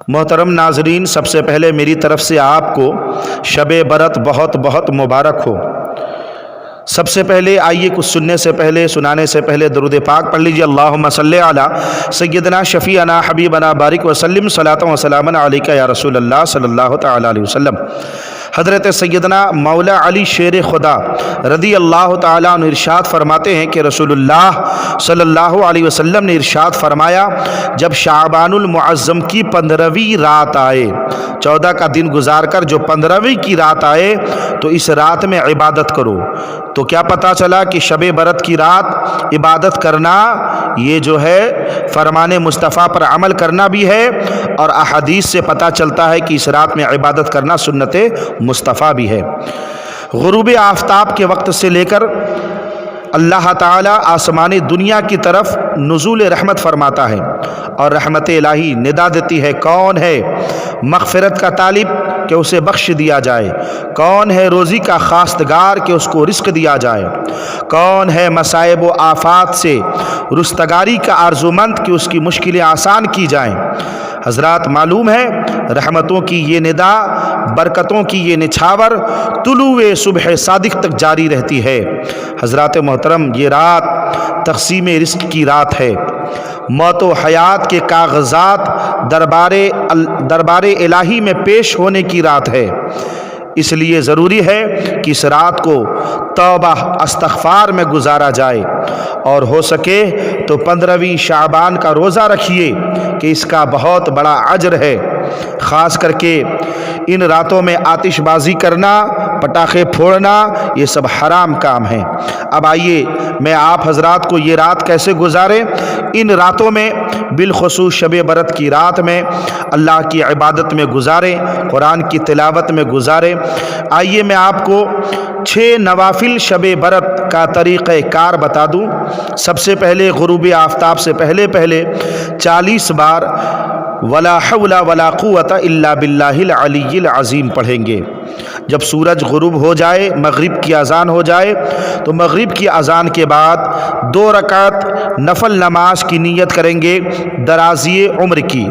محترم ناظرین، سب سے پہلے میری طرف سے آپ کو شب برات بہت بہت مبارک ہو۔ سب سے پہلے آئیے کچھ سنانے سے پہلے درود پاک پڑھ لیجیے۔ اللہم صلی علی سیدنا شفیعنا حبیبنا بارک وسلم صلاۃ و سلاما علیک یا رسول اللہ صلی اللہ تعالی علیہ وسلم۔ حضرت سیدنا مولا علی شیر خدا رضی اللہ تعالیٰ عنہ ارشاد فرماتے ہیں کہ رسول اللہ صلی اللہ علیہ وسلم نے ارشاد فرمایا، جب شعبان المعظم کی 15ویں رات آئے، 14 کا دن گزار کر جو 15ویں کی رات آئے تو اس رات میں عبادت کرو۔ تو کیا پتہ چلا کہ شب برات کی رات عبادت کرنا یہ جو ہے فرمان مصطفیٰ پر عمل کرنا بھی ہے، اور احادیث سے پتہ چلتا ہے کہ اس رات میں عبادت کرنا سنت مصطفیٰ بھی ہے۔ غروب آفتاب کے وقت سے لے کر اللہ تعالیٰ آسمان دنیا کی طرف نزول رحمت فرماتا ہے، اور رحمت الہی ندا دیتی ہے، کون ہے مغفرت کا طالب کہ اسے بخش دیا جائے، کون ہے روزی کا خواستگار کہ اس کو رزق دیا جائے، کون ہے مصائب و آفات سے رستگاری کا آرزومند کہ اس کی مشکلیں آسان کی جائیں۔ حضرات، معلوم ہے رحمتوں کی یہ ندا، برکتوں کی یہ نچھاور طلوع صبح صادق تک جاری رہتی ہے۔ حضرات محترم، یہ رات تقسیم رزق کی رات ہے، موت و حیات کے کاغذات دربار الہی میں پیش ہونے کی رات ہے۔ اس لیے ضروری ہے کہ اس رات کو توبہ استغفار میں گزارا جائے، اور ہو سکے تو 15ویں شعبان کا روزہ رکھیے کہ اس کا بہت بڑا اجر ہے۔ خاص کر کے ان راتوں میں آتش بازی کرنا، پٹاخے پھوڑنا، یہ سب حرام کام ہیں۔ اب آئیے میں آپ حضرات کو یہ رات کیسے گزاریں، ان راتوں میں بالخصوص شب برات کی رات میں اللہ کی عبادت میں گزاریں، قرآن کی تلاوت میں گزاریں۔ آئیے میں آپ کو 6 نوافل شب برات کا طریقہ کار بتا دوں۔ سب سے پہلے غروب آفتاب سے پہلے 40 بار ولا حول ولا قوت الا باللہ العلی العظیم پڑھیں گے۔ جب سورج غروب ہو جائے، مغرب کی اذان ہو جائے، تو مغرب کی اذان کے بعد 2 رکعت نفل نماز کی نیت کریں گے، درازی عمر کی۔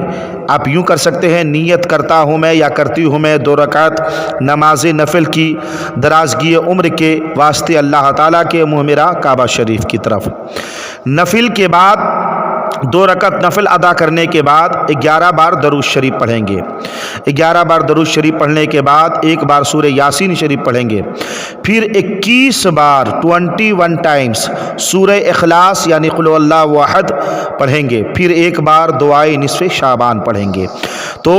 آپ یوں کر سکتے ہیں، نیت کرتا ہوں میں یا کرتی ہوں میں 2 رکعت نماز نفل کی درازگی عمر کے واسطے اللہ تعالیٰ کے منہ میرا کعبہ شریف کی طرف۔ نفل کے بعد 2 رکعت نفل ادا کرنے کے بعد 11 بار درود شریف پڑھیں گے۔ 11 بار درود شریف پڑھنے کے بعد 1 بار سورہ یاسین شریف پڑھیں گے، پھر 21 بار 21 ٹائمز سورہ اخلاص یعنی قل هو اللہ احد پڑھیں گے، پھر 1 بار دعائے نصف شعبان پڑھیں گے۔ تو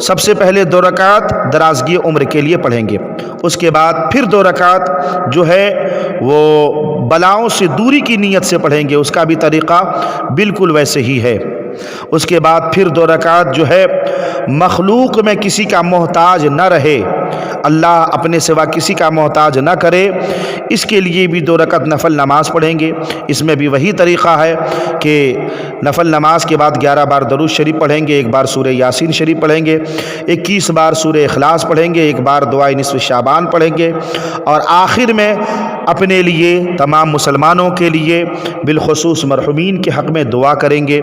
سب سے پہلے 2 رکعت درازگی عمر کے لیے پڑھیں گے، اس کے بعد پھر 2 رکعت جو ہے وہ بلاؤں سے دوری کی نیت سے پڑھیں گے، اس کا بھی طریقہ بالکل ویسے ہی ہے۔ اس کے بعد پھر 2 رکعت جو ہے مخلوق میں کسی کا محتاج نہ رہے، اللہ اپنے سوا کسی کا محتاج نہ کرے، اس کے لیے بھی 2 رکعت نفل نماز پڑھیں گے۔ اس میں بھی وہی طریقہ ہے کہ نفل نماز کے بعد 11 بار درود شریف پڑھیں گے، 1 بار سورہ یاسین شریف پڑھیں گے، 21 بار سورہ اخلاص پڑھیں گے، 1 بار دعائے نصف شعبان پڑھیں گے، اور آخر میں اپنے لیے، تمام مسلمانوں کے لیے، بالخصوص مرحومین کے حق میں دعا کریں گے۔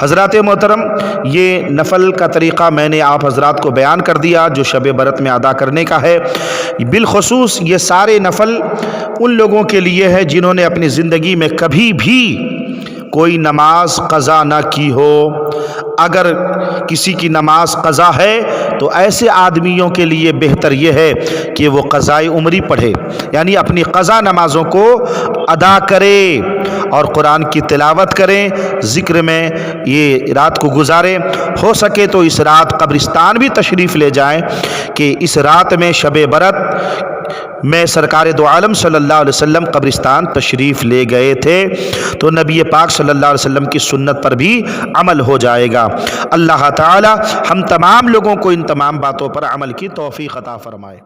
حضرات محترم، یہ نفل کا طریقہ میں نے آپ حضرات کو بیان کر دیا جو شب برات میں ادا کرنے کا ہے۔ بالخصوص یہ سارے نفل ان لوگوں کے لیے ہے جنہوں نے اپنی زندگی میں کبھی بھی کوئی نماز قضا نہ کی ہو۔ اگر کسی کی نماز قضا ہے تو ایسے آدمیوں کے لیے بہتر یہ ہے کہ وہ قضائے عمری پڑھے، یعنی اپنی قضا نمازوں کو ادا کرے اور قرآن کی تلاوت کریں، ذکر میں یہ رات کو گزاریں۔ ہو سکے تو اس رات قبرستان بھی تشریف لے جائیں، کہ اس رات میں شب برات میں سرکار دو عالم صلی اللہ علیہ وسلم قبرستان تشریف لے گئے تھے، تو نبی پاک صلی اللہ علیہ وسلم کی سنت پر بھی عمل ہو جائے گا۔ اللہ تعالی ہم تمام لوگوں کو ان تمام باتوں پر عمل کی توفیق عطا فرمائے۔